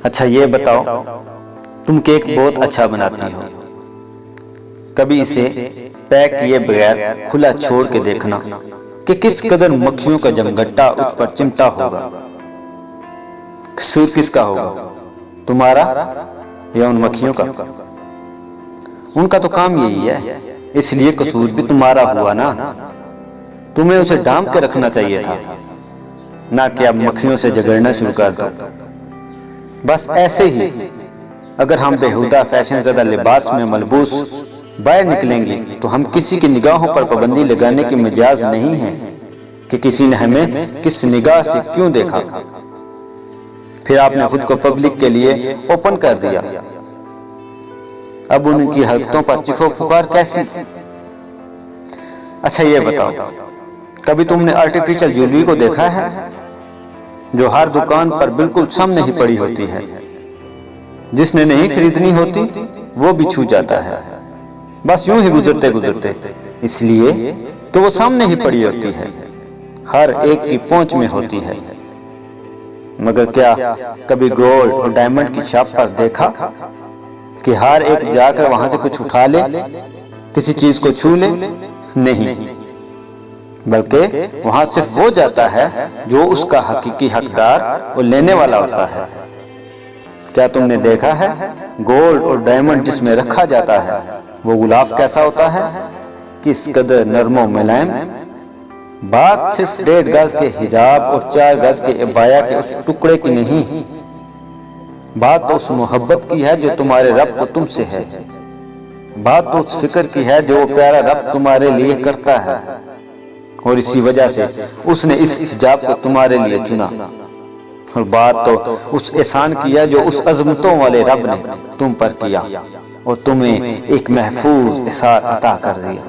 اچھا یہ بتاؤ، تم کیک بہت اچھا بناتی ہو، کبھی اسے پیک کیے بغیر کھلا چھوڑ کے دیکھنا کہ کس قدر مکھیوں کا جمگٹا اس پر چمٹا ہوگا۔ قصور کس کا ہوگا، تمہارا یا ان مکھیوں کا؟ ان کا تو کام یہی ہے، اس لیے قصور بھی تمہارا ہوا نا۔ تمہیں اسے ڈھانپ کے رکھنا چاہیے تھا، نہ کہ اب مکھیوں سے جھگڑنا شروع کر دو۔ بس ایسے ہی اگر ہم بیہودہ فیشن زدہ لباس میں ملبوس باہر نکلیں گے تو ہم کسی کی نگاہوں پر پابندی لگانے کی مجاز نہیں ہے کہ کسی نے ہمیں کس نگاہ سے کیوں دیکھا۔ پھر آپ نے خود کو پبلک کے لیے اوپن کر دیا، اب ان کی حرکتوں پر چیخو پکار کیسی؟ اچھا یہ بتاؤ، کبھی تم نے آرٹیفیشل جیولری کو دیکھا ہے جو ہر دکان پر بالکل سامنے ہی پڑی ہوتی ہے؟ جس نے نہیں خریدنی ہوتی وہ بھی چھو جاتا ہے، بس یوں ہی گزرتے گزرتے، اس لیے کہ وہ سامنے ہی پڑی ہوتی ہے، ہر ایک کی پہنچ میں ہوتی ہے۔ مگر کیا کبھی گولڈ اور ڈائمنڈ کی شاپ پر دیکھا کہ ہر ایک جا کر وہاں سے کچھ اٹھا لے، کسی چیز کو چھو لے؟ نہیں، بلکہ وہاں صرف وہ جاتا ہے جو اس کا حقیقی حقدار اور لینے والا ہوتا ہے۔ کیا تم نے دیکھا ہے گولڈ اور ڈائمنڈ جس میں رکھا جاتا ہے وہ غلاف کیسا ہوتا ہے، کس قدر نرم و ملائم؟ بات صرف 1.5 گز کے حجاب اور 4 گز کے عبایا کے اس ٹکڑے کی نہیں، بات تو اس محبت کی ہے جو تمہارے رب کو تم سے ہے، بات تو اس فکر کی ہے جو وہ پیارا رب تمہارے لیے کرتا ہے، اور اسی وجہ سے اس نے اس حجاب کو تمہارے لیے چنا، اور بات تو اس احسان کی ہے جو اس عظمتوں والے رب نے تم پر کیا اور تمہیں ایک محفوظ احساس عطا کر دیا۔